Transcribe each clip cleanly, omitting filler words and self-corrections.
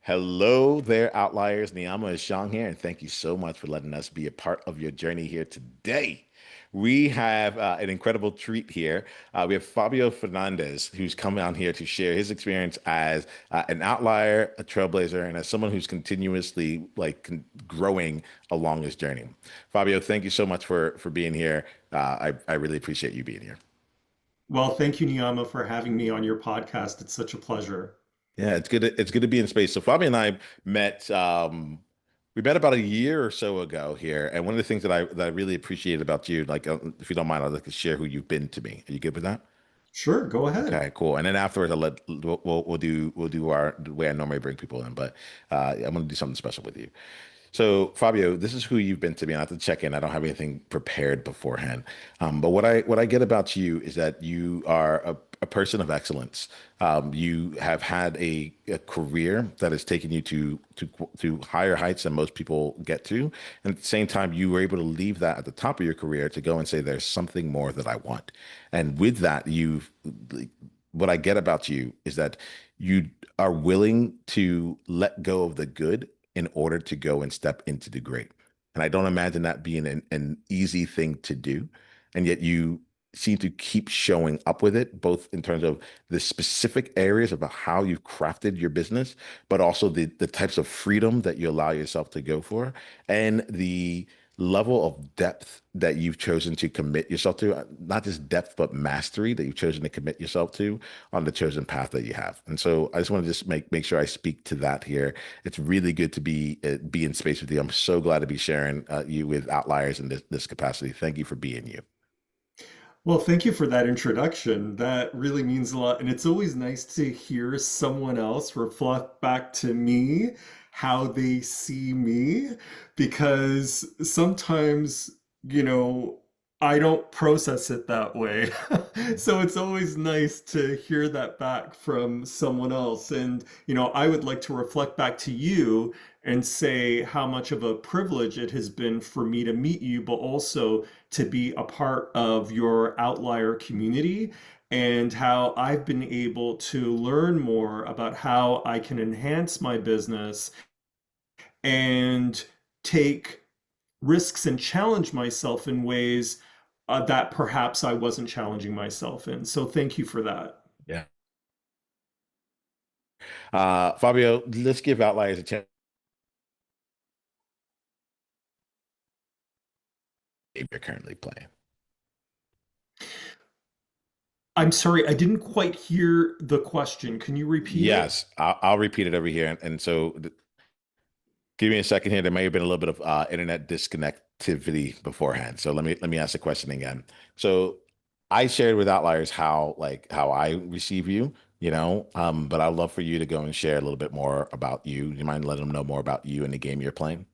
Hello there, outliers. Niiamah is Shang here, and thank you so much for letting us be a part of your journey here today. We have an incredible treat here. We have Fabio Fernandes, who's come out here to share his experience as an outlier, a trailblazer, and as someone who's continuously growing along his journey. Fabio, thank you so much for being here. I really appreciate you being here. Well, thank you, Niiamah, for having me on your podcast. It's such a pleasure. Yeah, it's good to be in space. So Fabi and I met we met about a year or so ago here, and one of the things that I really appreciate about you, if you don't mind, I'd like to share who you've been to me. Are you good with that? Sure, go ahead. Okay, cool. And then afterwards, we'll do our the way I normally bring people in, but I'm gonna do something special with you. So, Fabio, this is who you've been to me. I have to check in. I don't have anything prepared beforehand. But what I get about you is that you are a person of excellence. You have had a career that has taken you to higher heights than most people get to. And at the same time, you were able to leave that at the top of your career to go and say, "There's something more that I want." And with that, what I get about you is that you are willing to let go of the good in order to go and step into the great. And I don't imagine that being an easy thing to do. And yet you seem to keep showing up with it, both in terms of the specific areas of how you've crafted your business, but also the types of freedom that you allow yourself to go for, and the level of depth that you've chosen to commit yourself to, not just depth, but mastery that you've chosen to commit yourself to on the chosen path that you have. And so I just want to just make sure I speak to that here. It's really good to be in space with you. I'm so glad to be sharing you with outliers in this capacity. Thank you for being you. Well, thank you for that introduction. That really means a lot. And it's always nice to hear someone else reflect back to me how they see me, because sometimes, you know, I don't process it that way. So it's always nice to hear that back from someone else. And, I would like to reflect back to you and say how much of a privilege it has been for me to meet you, but also to be a part of your outlier community, and how I've been able to learn more about how I can enhance my business and take risks and challenge myself in ways that perhaps I wasn't challenging myself in. So thank you for that. Yeah. Fabio, let's give outliers a chance. If you're currently playing. I'm sorry, I didn't quite hear the question. Can you repeat it? Yes, I'll repeat it over here. And so give me a second here. There may have been a little bit of internet disconnectivity beforehand. So let me ask the question again. So I shared with outliers how I receive you, but I'd love for you to go and share a little bit more about you. Do you mind letting them know more about you and the game you're playing?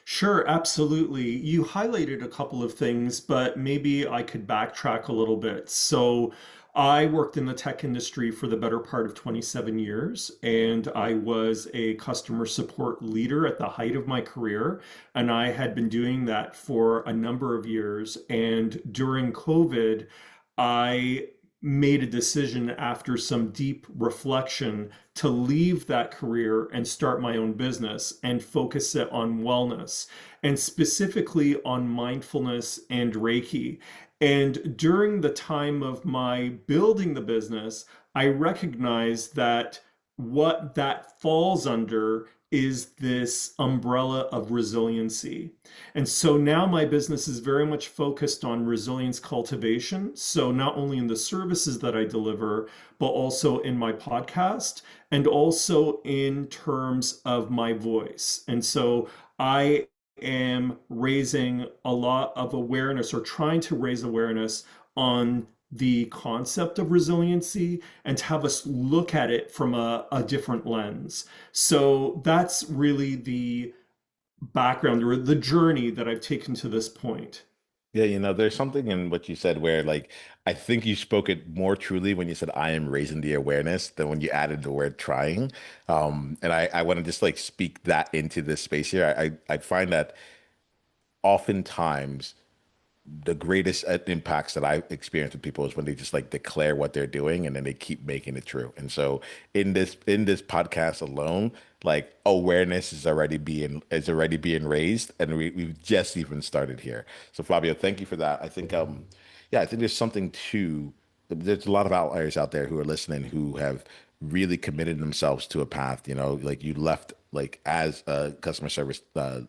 Sure, absolutely. You highlighted a couple of things, but maybe I could backtrack a little bit. So, I worked in the tech industry for the better part of 27 years, and I was a customer support leader at the height of my career. And I had been doing that for a number of years. And during COVID, I made a decision after some deep reflection to leave that career and start my own business and focus it on wellness, and specifically on mindfulness and Reiki. And during the time of my building the business, I recognized that what that falls under is this umbrella of resiliency. And so now my business is very much focused on resilience cultivation. So not only in the services that I deliver, but also in my podcast, and also in terms of my voice. And so I am raising a lot of awareness, or trying to raise awareness on the concept of resiliency, and to have us look at it from a different lens. So that's really the background, or the journey that I've taken to this point. Yeah, there's something in what you said where, I think you spoke it more truly when you said, "I am raising the awareness," than when you added the word trying. And I want to just speak that into this space here. I find that oftentimes the greatest impacts that I experience with people is when they just like declare what they're doing and then they keep making it true. And so in this podcast alone, like awareness is already being raised, and we've just even started here. So Fabio, thank you for that. I think yeah, I think there's something to there's a lot of outliers out there who are listening who have really committed themselves to a path. Like you left like as a customer service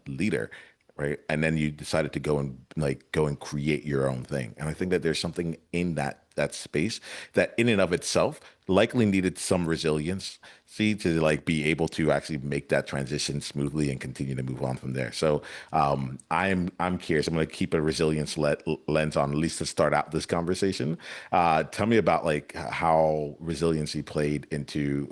leader, right? And then you decided to go and create your own thing. And I think that there's something in that space that in and of itself likely needed some resilience, see, to like be able to actually make that transition smoothly and continue to move on from there. So I'm curious. I'm going to keep a resilience lens on, at least to start out this conversation. Tell me about like how resilience played into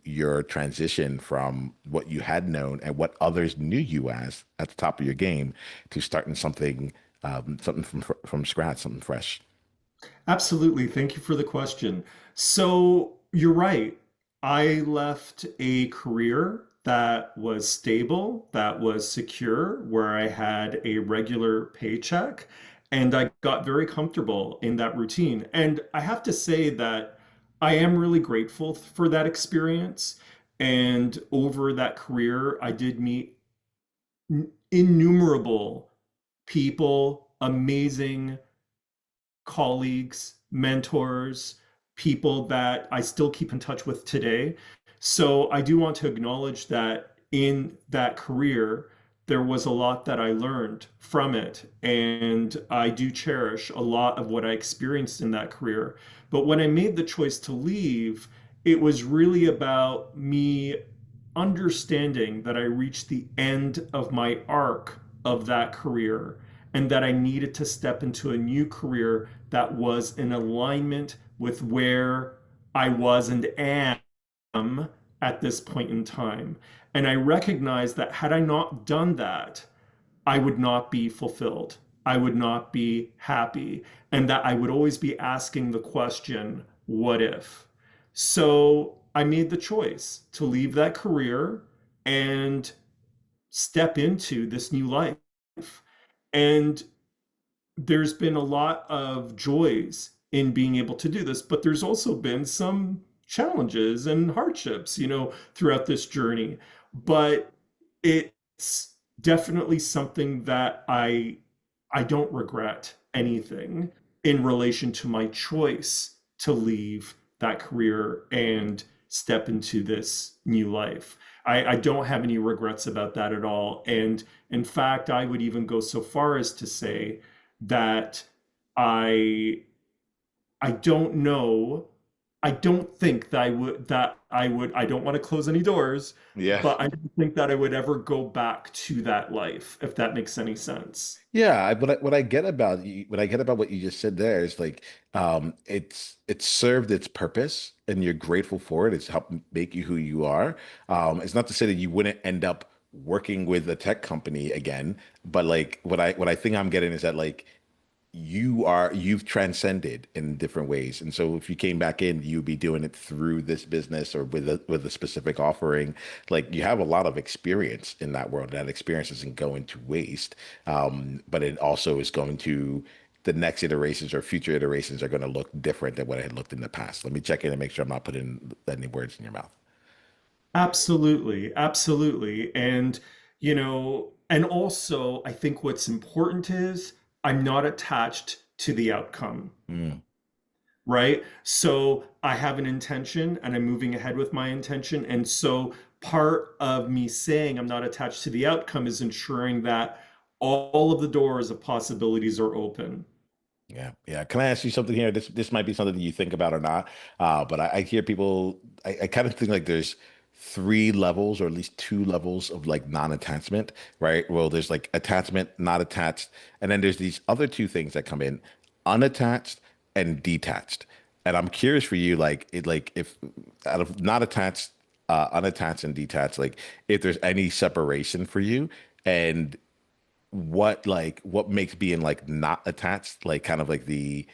your transition from what you had known and what others knew you as at the top of your game to starting something from scratch, something fresh. Absolutely. Thank you for the question. So you're right. I left a career that was stable, that was secure, where I had a regular paycheck, and I got very comfortable in that routine. And I have to say that I am really grateful for that experience. And over that career, I did meet innumerable people, amazing colleagues, mentors, people that I still keep in touch with today. So I do want to acknowledge that in that career, there was a lot that I learned from it. And I do cherish a lot of what I experienced in that career. But when I made the choice to leave, it was really about me understanding that I reached the end of my arc of that career and that I needed to step into a new career that was in alignment with where I was and am at this point in time. And I recognized that had I not done that, I would not be fulfilled. I would not be happy. And that I would always be asking the question, what if? So I made the choice to leave that career and step into this new life. And there's been a lot of joys in being able to do this, but there's also been some challenges and hardships, throughout this journey. But it's definitely something that I don't regret anything in relation to my choice to leave that career and step into this new life. I don't have any regrets about that at all. And in fact, I would even go so far as to say that I I don't know. I don't think I don't want to close any doors, Yeah. but I don't think that I would ever go back to that life, if that makes any sense. Yeah, what I get about what you just said there is like it's served its purpose and you're grateful for it. It's helped make you who you are. It's not to say that you wouldn't end up working with a tech company again, but like what I think I'm getting is that like you've transcended in different ways. And so if you came back in, you'd be doing it through this business or with a specific offering. Like you have a lot of experience in that world. That experience isn't going to waste. But it also is going to the next iterations or future iterations are going to look different than what it had looked in the past. Let me check in and make sure I'm not putting any words in your mouth. Absolutely, absolutely. And also I think what's important is I'm not attached to the outcome. Mm. Right? So I have an intention and I'm moving ahead with my intention. And so part of me saying I'm not attached to the outcome is ensuring that all of the doors of possibilities are open. Yeah, yeah. Can I ask you something here? This might be something that you think about or not, but I hear people. I kind of think like there's three levels or at least two levels of like non-attachment, right? Well, there's like attachment, not attached, and then there's these other two things that come in, unattached and detached. And I'm curious for you, like if out of not attached, unattached and detached, like if there's any separation for you, and what makes being like not attached like kind of like the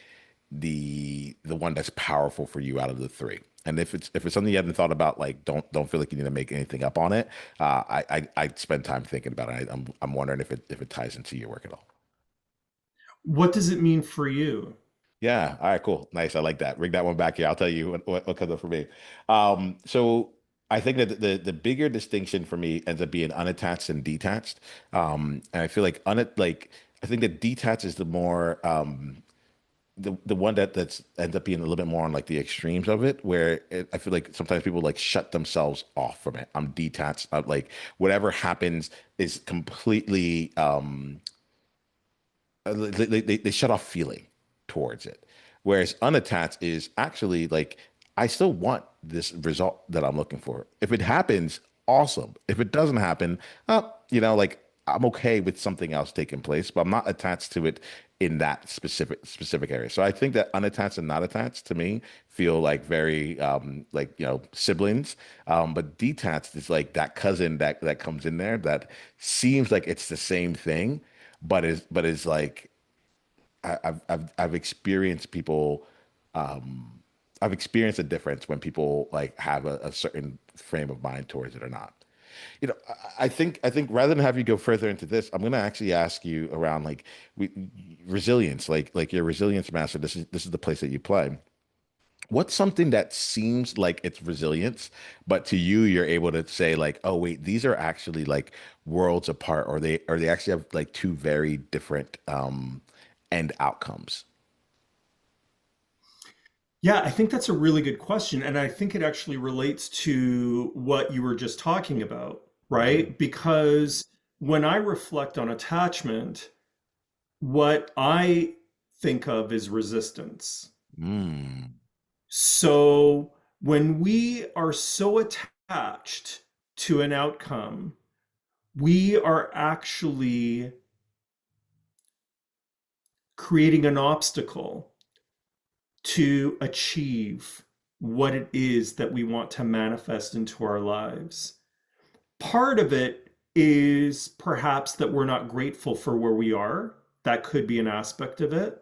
one that's powerful for you out of the three. And if it's something you haven't thought about, like don't feel like you need to make anything up on it. I spend time thinking about it. I'm wondering if it ties into your work at all. What does it mean for you? Yeah. All right. Cool. Nice. I like that. Bring that one back here. I'll tell you what comes up for me. So I think that the bigger distinction for me ends up being unattached and detached. And I feel like like I think that detached is the more the one that's ends up being a little bit more on like the extremes of it, where I feel like sometimes people like shut themselves off from it. I'm detached. I'm like whatever happens is completely they shut off feeling towards it. Whereas unattached is actually like, I still want this result that I'm looking for. If it happens, awesome. If it doesn't happen, like I'm okay with something else taking place, but I'm not attached to it in that specific area. So I think that unattached and not attached to me feel like very like siblings. But detached is like that cousin that comes in there that seems like it's the same thing, but is like I've experienced people I've experienced a difference when people like have a certain frame of mind towards it or not. I think rather than have you go further into this, I'm gonna actually ask you around like resilience, like your resilience master. This is the place that you play. What's something that seems like it's resilience, but to you, you're able to say like, oh wait, these are actually like worlds apart, or they actually have like two very different end outcomes. Yeah, I think that's a really good question. And I think it actually relates to what you were just talking about, Mhm. right? Because when I reflect on attachment, what I think of is resistance. Mm. So when we are so attached to an outcome, we are actually creating an obstacle to achieve what it is that we want to manifest into our lives. Part of it is perhaps that we're not grateful for where we are. That could be an aspect of it.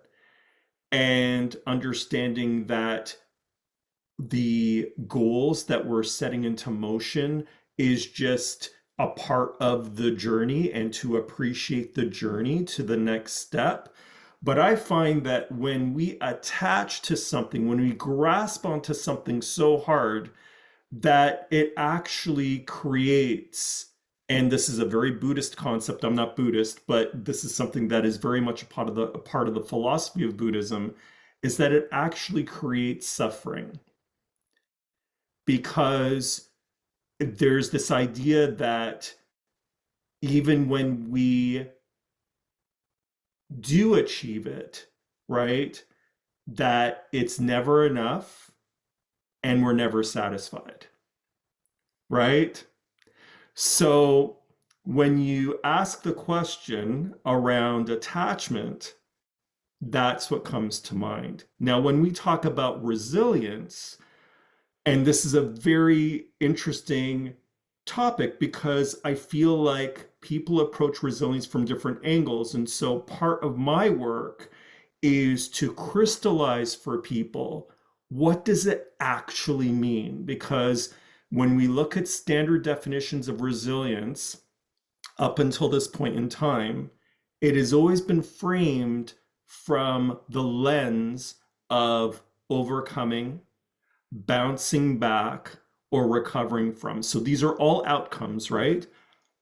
And understanding that the goals that we're setting into motion is just a part of the journey and to appreciate the journey to the next step. But I find that when we attach to something, when we grasp onto something so hard, that it actually creates, and this is a very Buddhist concept. I'm not Buddhist, but this is something that is very much a part of the philosophy of Buddhism, is that it actually creates suffering because there's this idea that even when we do achieve it, right, that it's never enough and we're never satisfied, right? So when you ask the question around attachment, that's what comes to mind. Now, when we talk about resilience, and this is a very interesting topic because I feel like people approach resilience from different angles. And so part of my work is to crystallize for people, what does it actually mean? Because when we look at standard definitions of resilience up until this point in time, it has always been framed from the lens of overcoming, bouncing back, or recovering from. So these are all outcomes, right?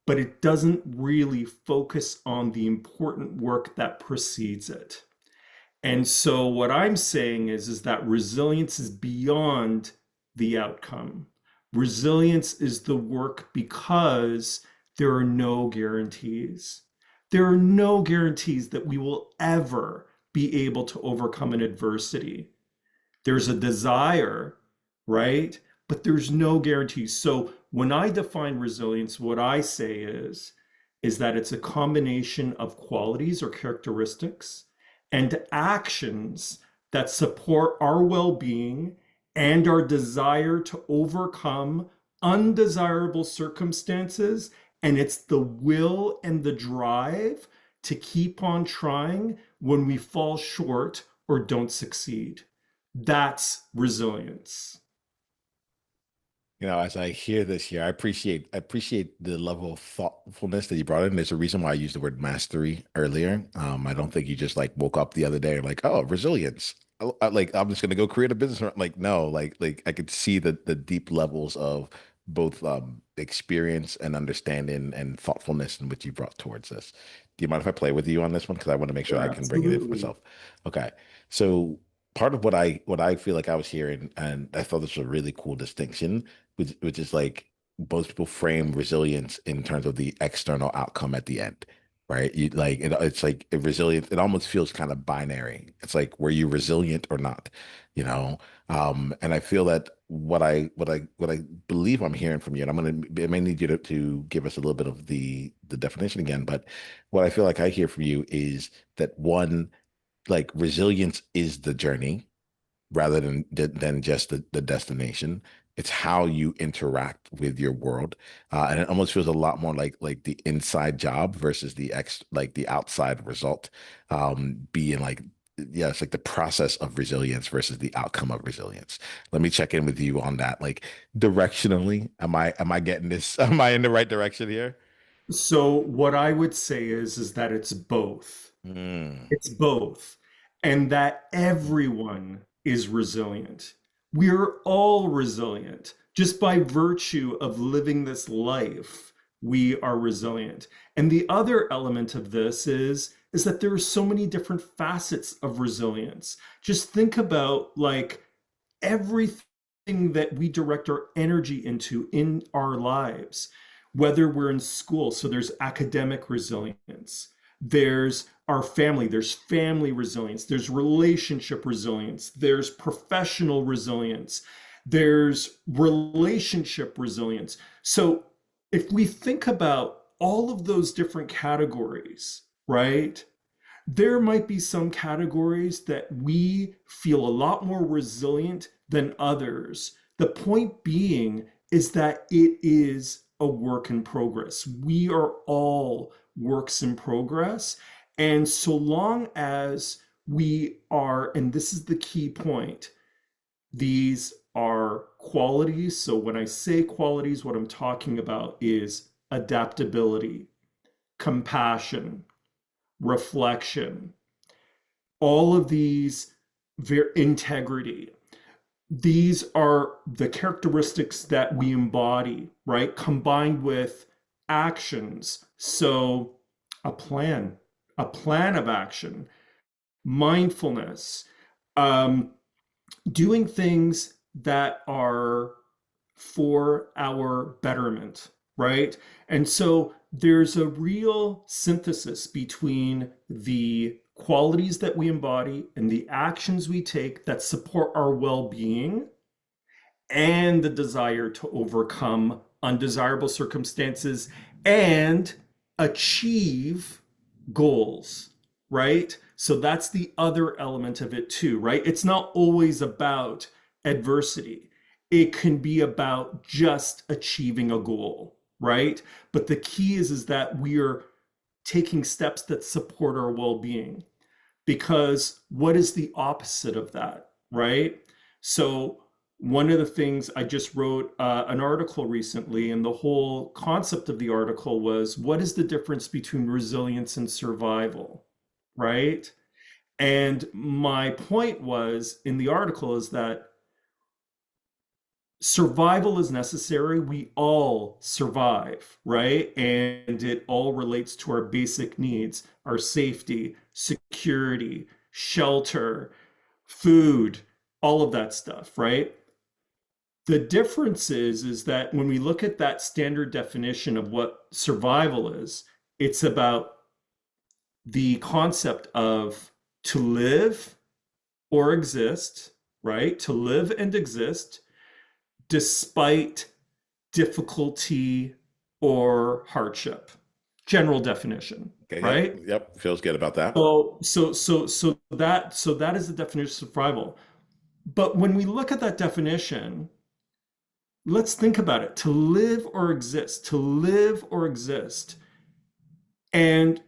But it doesn't really focus on the important work that precedes it. And so what I'm saying is that resilience is beyond the outcome. Resilience is the work because there are no guarantees. There are no guarantees that we will ever be able to overcome an adversity. There's a desire, right? But there's no guarantee. So when I define resilience, what I say is that it's a combination of qualities or characteristics and actions that support our well-being and our desire to overcome undesirable circumstances. And it's the will and the drive to keep on trying when we fall short or don't succeed. That's resilience. As I hear this here, I appreciate the level of thoughtfulness that you brought in. There's a reason why I used the word mastery earlier. I don't think you just like woke up the other day and like, oh, resilience. Like I'm just gonna go create a business. Like no, like I could see the deep levels of both experience and understanding and thoughtfulness in which you brought towards this. Do you mind if I play with you on this one? Because I want to make sure Sure, I can bring it in for absolutely. myself. Okay. So part of what I feel like I was hearing, and I thought this was a really cool distinction, which is like most people frame resilience in terms of the external outcome at the end, right? It's like a resilience. It almost feels kind of binary. It's like were you resilient or not, you know? And I feel that what I believe I'm hearing from you, and I may need you to give us a little bit of the definition again, but what I feel like I hear from you is that one, like resilience is the journey rather than just the destination. It's how you interact with your world, and it almost feels a lot more like the inside job versus the outside result. Being like, yeah, it's like the process of resilience versus the outcome of resilience. Let me check in with you on that. Like directionally, am I getting this? Am I in the right direction here? So what I would say is that it's both. Mm. It's both. And that everyone is resilient. We're all resilient. Just by virtue of living this life, we are resilient. And the other element of this is that there are so many different facets of resilience. Just think about like everything that we direct our energy into in our lives, whether we're in school. So there's academic resilience, there's our family, there's family resilience, there's relationship resilience, there's professional resilience, there's relationship resilience. So if we think about all of those different categories, right? There might be some categories that we feel a lot more resilient than others. The point being is that it is a work in progress. We are all works in progress. And so long as we are, and this is the key point, these are qualities. So when I say qualities, what I'm talking about is adaptability, compassion, reflection, all of these integrity. These are the characteristics that we embody, right? Combined with actions. So a plan, a plan of action, mindfulness, um, doing things that are for our betterment, right? And so there's a real synthesis between the qualities that we embody and the actions we take that support our well being and the desire to overcome undesirable circumstances and achieve goals, right? So that's the other element of it too, right? It's not always about adversity. It can be about just achieving a goal, right? But the key is that we are taking steps that support our well-being, because what is the opposite of that, right? So one of the things I just wrote an article recently, and the whole concept of the article was what is the difference between resilience and survival, right? And my point was in the article is that survival is necessary. We all survive, right? And it all relates to our basic needs, our safety, security, shelter, food, all of that stuff, right? The difference is that when we look at that standard definition of what survival is, it's about the concept of to live or exist, right? To live and exist despite difficulty or hardship. General definition, Okay. Yep. right? Yep. Feels good about that. So that is the definition of survival. But when we look at that definition, let's think about it. To live or exist, to live or exist. And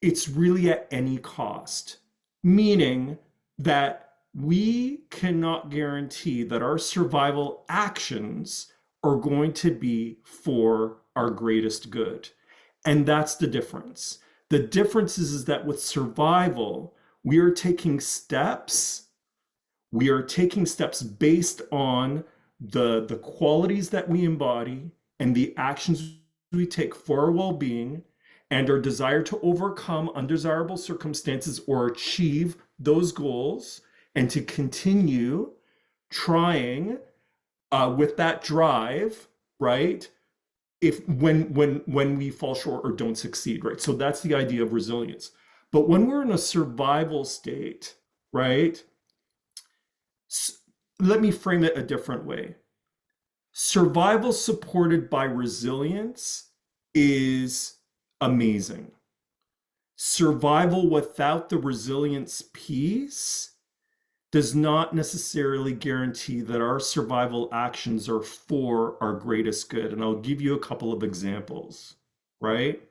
it's really at any cost, meaning that we cannot guarantee that our survival actions are going to be for our greatest good. And that's the difference. The difference is that with survival, we are taking steps. We are taking steps based on the qualities that we embody and the actions we take for our well-being and our desire to overcome undesirable circumstances or achieve those goals and to continue trying with that drive, right? If when we fall short or don't succeed, right? So that's the idea of resilience. But when we're in a survival state, right? Let me frame it a different way. Survival supported by resilience is amazing. Survival without the resilience piece does not necessarily guarantee that our survival actions are for our greatest good. And I'll give you a couple of examples, right?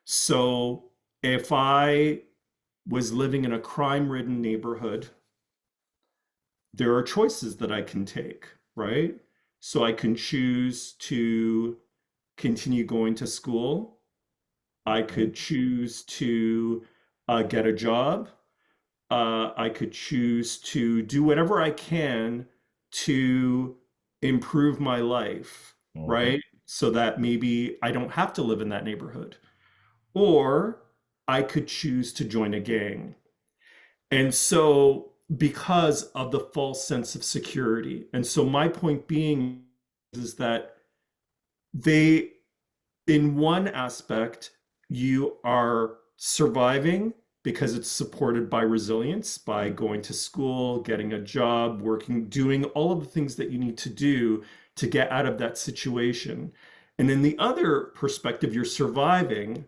So if I was living in a crime-ridden neighborhood, there are choices that I can take, right? So I can choose to continue going to school. I could choose to get a job. I could choose to do whatever I can to improve my life, Mhm. right? So that maybe I don't have to live in that neighborhood. Or I could choose to join a gang. And so, because of the false sense of security. And so, my point being is that they, in one aspect, you are surviving because it's supported by resilience, by going to school, getting a job, working, doing all of the things that you need to do to get out of that situation. And in the other perspective, you're surviving,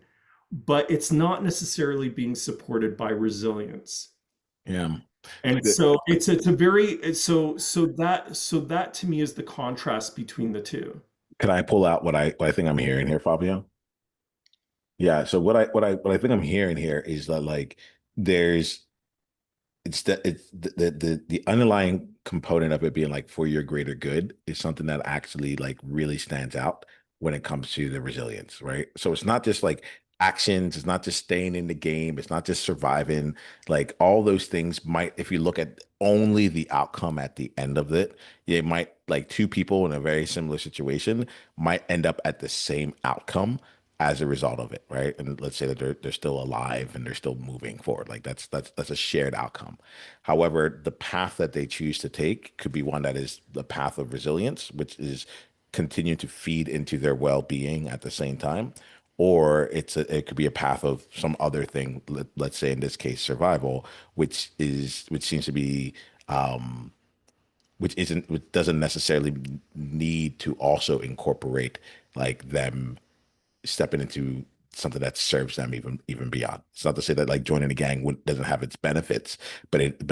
but it's not necessarily being supported by resilience. Yeah. And The- so it's a very so that to me is the contrast between the two. Can I pull out what I think I'm hearing here, Fabio? Yeah. So what I think I'm hearing here is that like there's it's the underlying component of it being like for your greater good is something that actually like really stands out when it comes to the resilience, right? So it's not just like actions, it's not just staying in the game, it's not just surviving. Like all those things might, if you look at only the outcome at the end of it, it might like two people in a very similar situation might end up at the same outcome as a result of it, right? And let's say that they're still alive and they're still moving forward. Like that's a shared outcome. However, the path that they choose to take could be one that is the path of resilience, which is continue to feed into their well-being at the same time, or it could be a path of some other thing. Let's say in this case, survival, which seems to be which doesn't necessarily need to also incorporate like them stepping into something that serves them even beyond. It's not to say that like joining a gang doesn't have its benefits, but it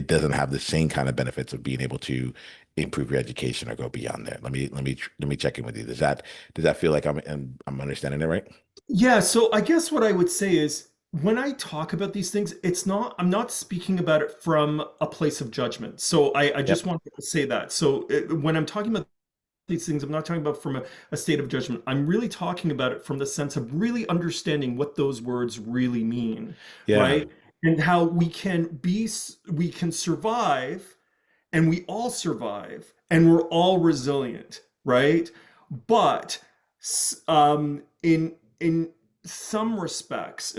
doesn't have the same kind of benefits of being able to improve your education or go beyond there. Let me check in with you. Does that feel like I'm understanding it right? Yeah, so I guess what I would say is when I talk about these things, I'm not speaking about it from a place of judgment. So I just Yep. want to say that. So when I'm talking about these things, I'm not talking about from a state of judgment. I'm really talking about it from the sense of really understanding what those words really mean, Yeah. right? And how we can survive and we all survive and we're all resilient, right? But in some respects,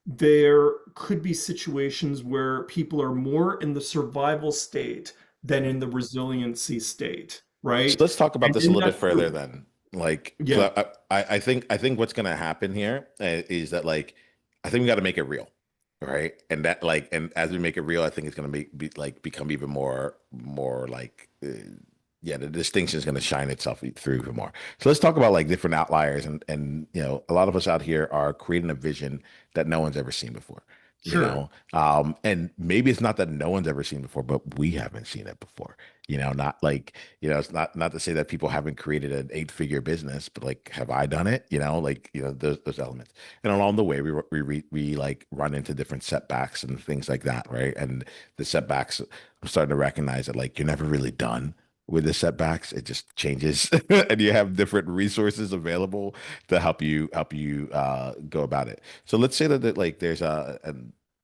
there could be situations where people are more in the survival state than in the resiliency state, So right? let's talk about And this a in little bit that, further then. Like, yeah, 'cause I think what's gonna happen here is that like I think we got to make it real, right? And as we make it real, I think it's gonna become even more like yeah, the distinction is gonna shine itself through even more. So let's talk about like different outliers and a lot of us out here are creating a vision that no one's ever seen before. sure, And maybe it's not that no one's ever seen before, but we haven't seen it before. Not like it's not to say that people haven't created an eight-figure business, but like, have I done it? Like, those elements. And along the way, we like run into different setbacks and things like that, right? And the setbacks, I'm starting to recognize that like you're never really done. with the setbacks, it just changes, and you have different resources available to help you go about it. So let's say that like there's a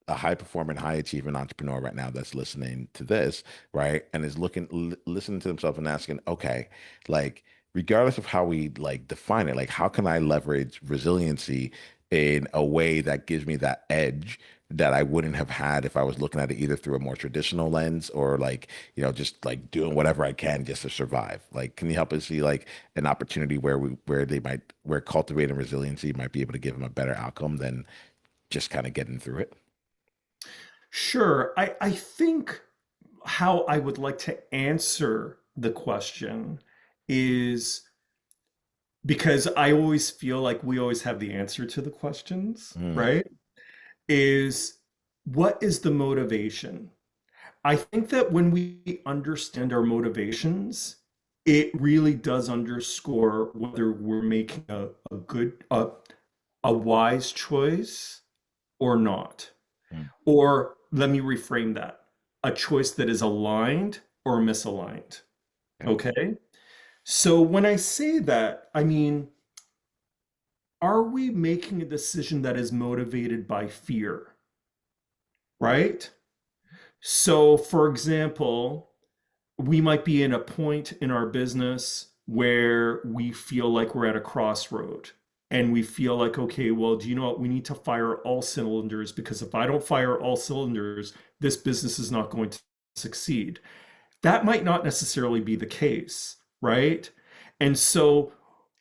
high performing, high achieving entrepreneur right now that's listening to this, right, and is listening to themselves and asking, okay, like regardless of how we like define it, like how can I leverage resiliency in a way that gives me that edge that I wouldn't have had if I was looking at it either through a more traditional lens or like, just like doing whatever I can just to survive. Like, can you help us see like an opportunity where cultivating resiliency might be able to give them a better outcome than just kind of getting through it? Sure. I think how I would like to answer the question is because I always feel like we always have the answer to the questions, Mm, right? Is what is the motivation? I think that when we understand our motivations, it really does underscore whether we're making a good, a wise choice or not. mm, Or let me reframe that, a choice that is aligned or misaligned. okay. Okay. So when I say that, I mean, are we making a decision that is motivated by fear? Right? So, for example, we might be in a point in our business where we feel like we're at a crossroad and we feel like, okay, well, do you know what? We need to fire all cylinders because if I don't fire all cylinders, this business is not going to succeed. That might not necessarily be the case, right? And so,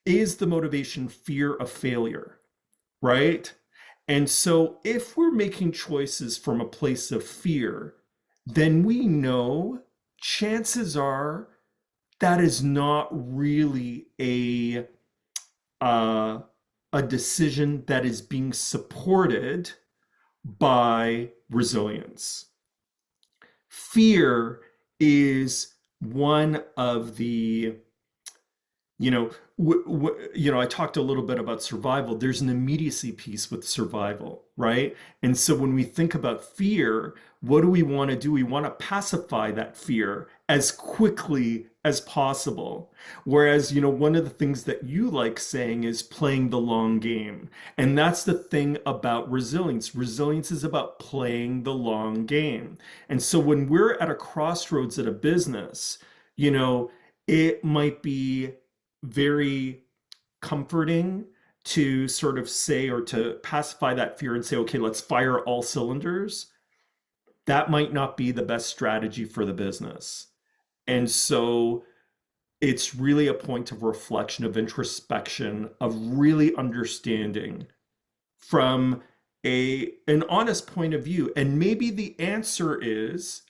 is the motivation fear of failure, right? And so, if we're making choices from a place of fear, then we know chances are that is not really uh, a decision that is being supported by resilience. Fear is one of the you know I talked a little bit about survival. There's an immediacy piece with survival, right? And so when we think about fear, what do we want to do? We want to pacify that fear as quickly as possible. Whereas, one of the things that you like saying is playing the long game. And that's the thing about resilience. Resilience is about playing the long game. And so when we're at a crossroads at a business, you know it might be very comforting to sort of say or to pacify that fear and say, okay, let's fire all cylinders. That might not be the best strategy for the business. And so it's really a point of reflection, of introspection, of really understanding from an honest point of view. And maybe the answer is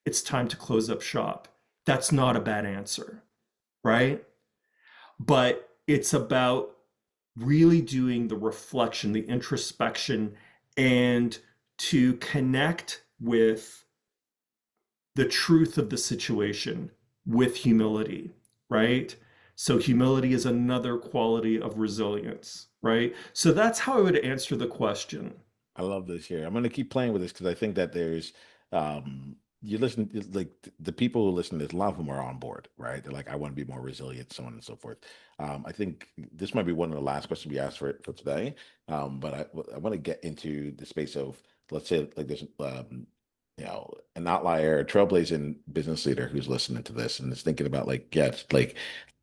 it's time to close up shop. That's not a bad answer, right? But it's about really doing the reflection, the introspection, and to connect with the truth of the situation with humility, right? So, humility is another quality of resilience, right? So, that's how I would answer the question. I love this here. I'm going to keep playing with this because I think that you listen, like the people who listen to this, a lot of them are on board, right? They're like, I want to be more resilient, so on and so forth. I think this might be one of the last questions we asked for today. But I want to get into the space of, let's say, like there's, an outlier, a trailblazing business leader who's listening to this and is thinking about like, yes, like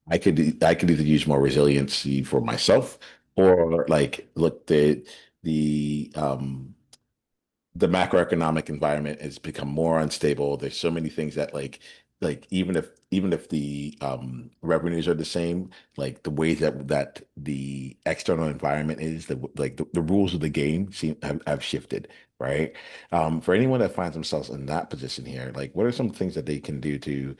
I could either use more resiliency for myself or like look the macroeconomic environment has become more unstable. There's so many things that like even if the revenues are the same, like the ways that the external environment is, the rules of the game have shifted, right? For anyone that finds themselves in that position here, like what are some things that they can do to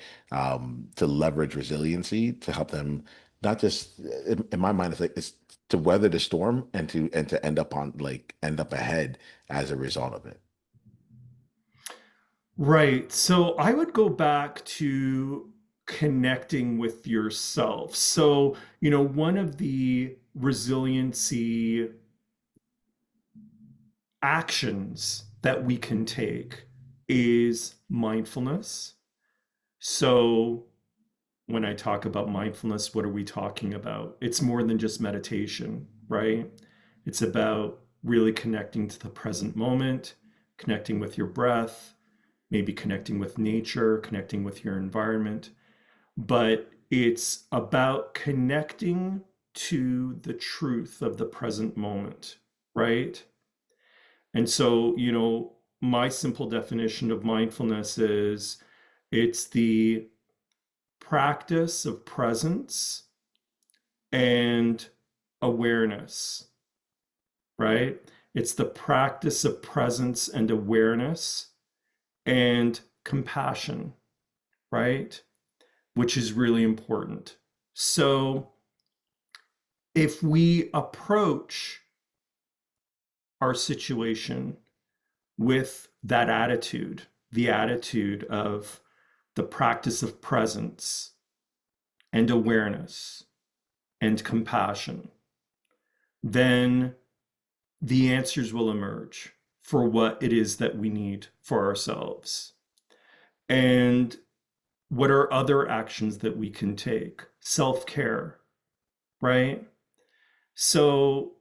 leverage resiliency to help them not just in my mind, it's to weather the storm and to end up ahead as a result of it. Right. So, I would go back to connecting with yourself. So, one of the resiliency actions that we can take is mindfulness. So when I talk about mindfulness, what are we talking about? It's more than just meditation, right? It's about really connecting to the present moment, connecting with your breath, maybe connecting with nature, connecting with your environment. But it's about connecting to the truth of the present moment, right? And so, my simple definition of mindfulness is it's the practice of presence and awareness, right? It's the practice of presence and awareness and compassion, right? Which is really important. So if we approach our situation with that attitude, the attitude of the practice of presence and awareness and compassion, then the answers will emerge for what it is that we need for ourselves. And what are other actions that we can take? Self care, right? So,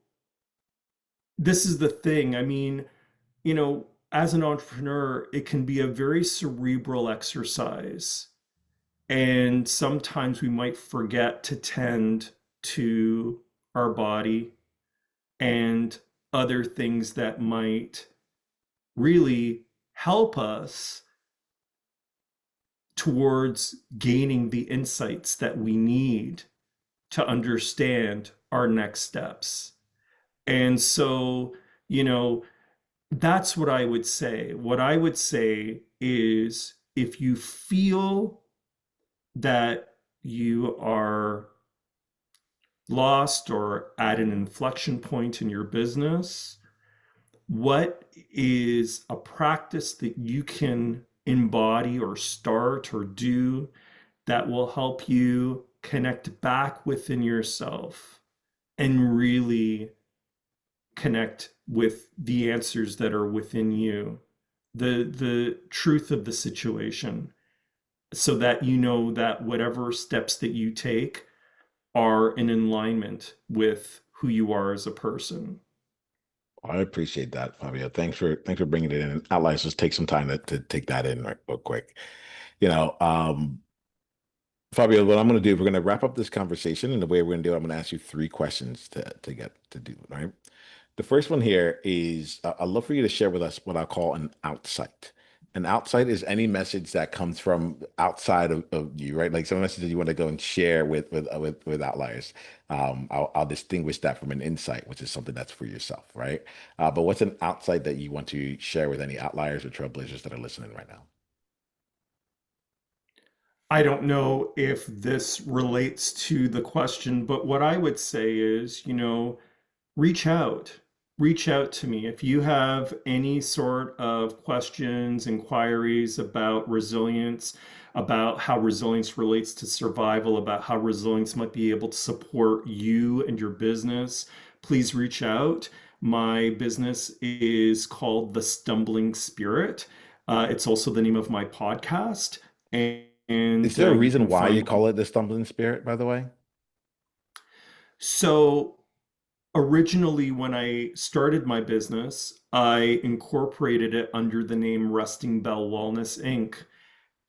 this is the thing. I mean, as an entrepreneur, it can be a very cerebral exercise. And sometimes we might forget to tend to our body and other things that might really help us towards gaining the insights that we need to understand our next steps. And so, you know, that's what I would say. What I would say is if you feel that you are lost or at an inflection point in your business, what is a practice that you can embody or start or do that will help you connect back within yourself and really connect with the answers that are within you, the truth of the situation, so that you know that whatever steps that you take are in alignment with who you are as a person. I appreciate that, Fabio. Thanks for bringing it in. And outliers, just take some time to take that in real quick. You know, Fabio, what I'm going to do, we're going to wrap up this conversation, and the way we're going to do it, I'm going to ask you three questions to get to do, right? The first one here is I'd love for you to share with us what I call an outsight. An outsight is any message that comes from outside of you, right? Like some message that you want to go and share with outliers. I'll distinguish that from an insight, which is something that's for yourself, right? But what's an outsight that you want to share with any outliers or trailblazers that are listening right now? I don't know if this relates to the question, but what I would say is, reach out. Reach out to me. If you have any sort of questions, inquiries about resilience, about how resilience relates to survival, about how resilience might be able to support you and your business, please reach out. My business is called The Stumbling Spirit. It's also the name of my podcast. Is And there a you reason can why you find. call it the stumbling spirit, by the way? So, originally, when I started my business, I incorporated it under the name Resting Bell Wellness Inc.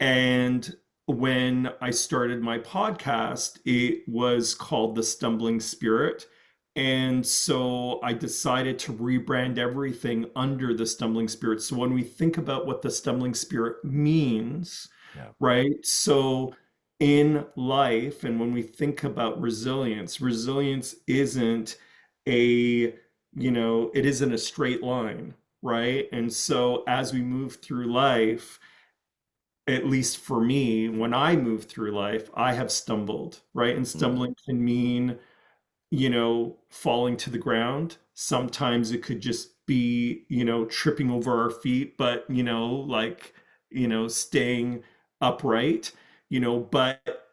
And when I started my podcast, it was called The Stumbling Spirit. And so I decided to rebrand everything under The Stumbling Spirit. So when we think about what the Stumbling Spirit means, Yeah. right? So in life, and when we think about resilience, resilience isn't a, it isn't a straight line, right? And so as we move through life, at least for me, when I move through life, I have stumbled, right? And Mm. stumbling can mean, falling to the ground. Sometimes it could just be, tripping over our feet, but, staying upright, but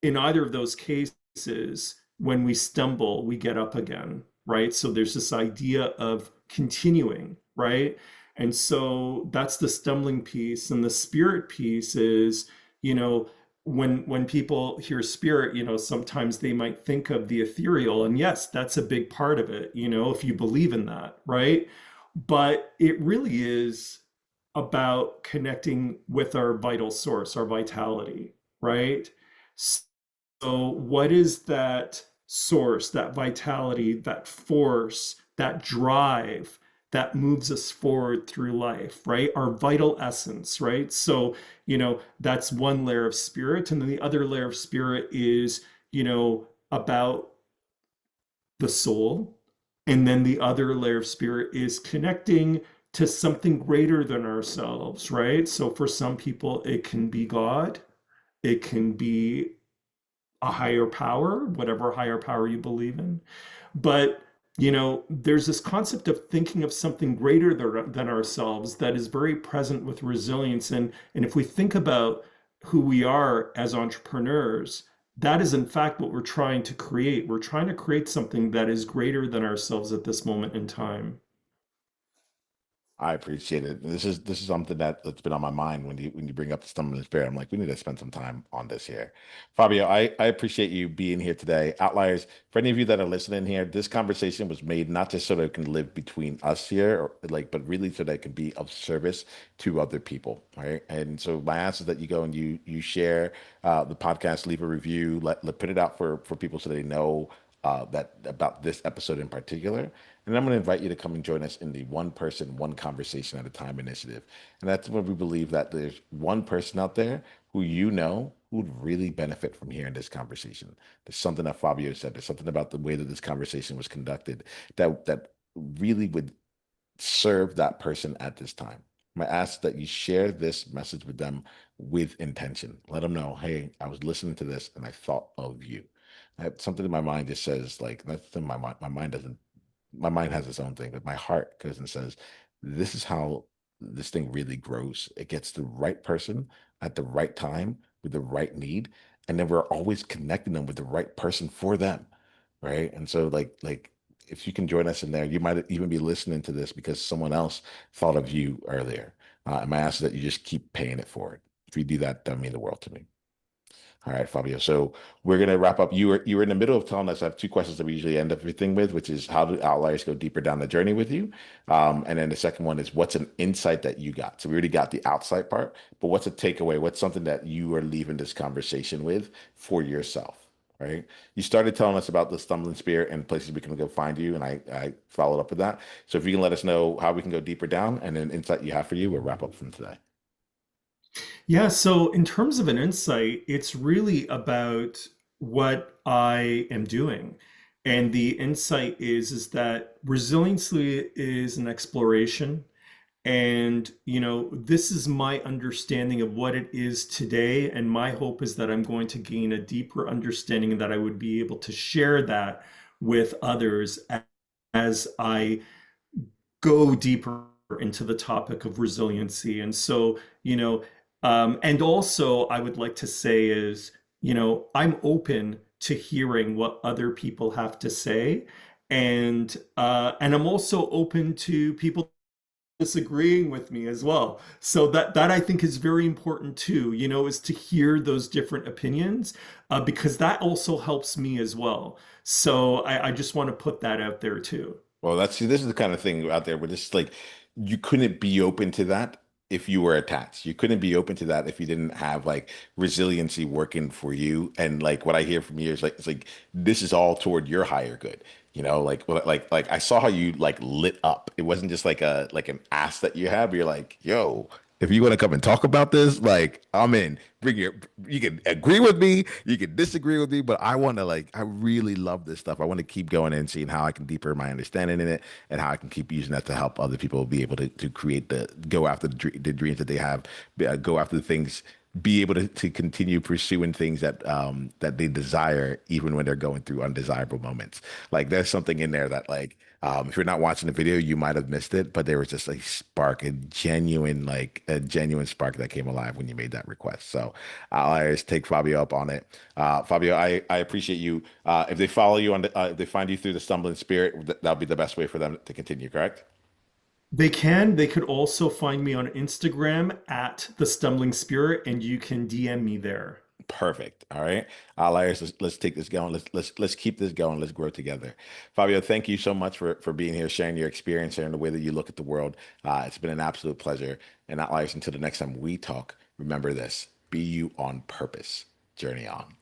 in either of those cases, when we stumble, we get up again, right? So there's this idea of continuing, right? And so that's the stumbling piece. And the spirit piece is, you know, when people hear spirit, sometimes they might think of the ethereal, and yes, that's a big part of it, if you believe in that, right? But it really is about connecting with our vital source, our vitality, right? So, what is that source, that vitality, that force, that drive that moves us forward through life, right? Our vital essence, right? So, that's one layer of spirit. And then the other layer of spirit is, about the soul. And then the other layer of spirit is connecting to something greater than ourselves, right? So, for some people, it can be God, it can be a higher power, whatever higher power you believe in. But, there's this concept of thinking of something greater than ourselves that is very present with resilience. And if we think about who we are as entrepreneurs, that is in fact what we're trying to create. We're trying to create something that is greater than ourselves at this moment in time. I appreciate it. This is something that's been on my mind when you bring up the stumbling spirit. I'm like, we need to spend some time on this here. Fabio, I appreciate you being here today. Outliers, for any of you that are listening here, this conversation was made not just so that it can live between us here, but really so that it can be of service to other people, right? And so my ask is that you go and you share the podcast, leave a review, put it out for people so they know that about this episode in particular. And I'm going to invite you to come and join us in the one person, one conversation at a time initiative. And that's when we believe that there's one person out there who who would really benefit from hearing this conversation. There's something that Fabio said. There's something about the way that this conversation was conducted that really would serve that person at this time. I ask that you share this message with them with intention. Let them know, hey, I was listening to this and I thought of you. I have something in my mind that says, like, that's in my mind. My mind has its own thing, but my heart goes and says, this is how this thing really grows. It gets the right person at the right time with the right need. And then we're always connecting them with the right person for them. Right. And so if you can join us in there, you might even be listening to this because someone else thought of you earlier. And I ask that you just keep paying it forward. If you do that, that mean the world to me. All right, Fabio. So we're gonna wrap up. You were in the middle of telling us I have two questions that we usually end everything with, which is how do outliers go deeper down the journey with you? And then the second one is what's an insight that you got? So we already got the outside part, but what's a takeaway? What's something that you are leaving this conversation with for yourself? Right. You started telling us about the stumbling spirit and places we can go find you, and I followed up with that. So if you can let us know how we can go deeper down and an insight you have for you, we'll wrap up from today. Yeah, so in terms of an insight, it's really about what I am doing. And the insight is that resiliency is an exploration. And, this is my understanding of what it is today. And my hope is that I'm going to gain a deeper understanding and that I would be able to share that with others as I go deeper into the topic of resiliency. And so, and also I would like to say is, I'm open to hearing what other people have to say. And I'm also open to people disagreeing with me as well. So that I think is very important too, is to hear those different opinions, because that also helps me as well. So I just want to put that out there too. Well, this is the kind of thing out there where this like you couldn't be open to that if you were attached. You couldn't be open to that if you didn't have like resiliency working for you. And like what I hear from you is like it's like this is all toward your higher good. Like I saw how you like lit up. It wasn't just like an ask that you have. You're like, yo, if you want to come and talk about this, like I'm in. You can agree with me, you can disagree with me, but I want to I really love this stuff. I want to keep going and seeing how I can deeper my understanding in it and how I can keep using that to help other people be able to create go after the dreams that they have, go after the things, be able to continue pursuing things that they desire even when they're going through undesirable moments. Like there's something in there that if you're not watching the video, you might have missed it, but there was just a spark, a genuine spark that came alive when you made that request. So I'll just take Fabio up on it. Fabio, I appreciate you. If they follow you if they find you through the stumbling spirit, that'll be the best way for them to continue, correct? They could also find me on Instagram at the Stumbling Spirit, and you can DM me there. Perfect. All right. Larry, let's take this going. Let's keep this going. Let's grow together. Fabio, thank you so much for being here, sharing your experience, sharing the way that you look at the world. It's been an absolute pleasure. And Larry, until the next time we talk, remember this: be you on purpose. Journey on.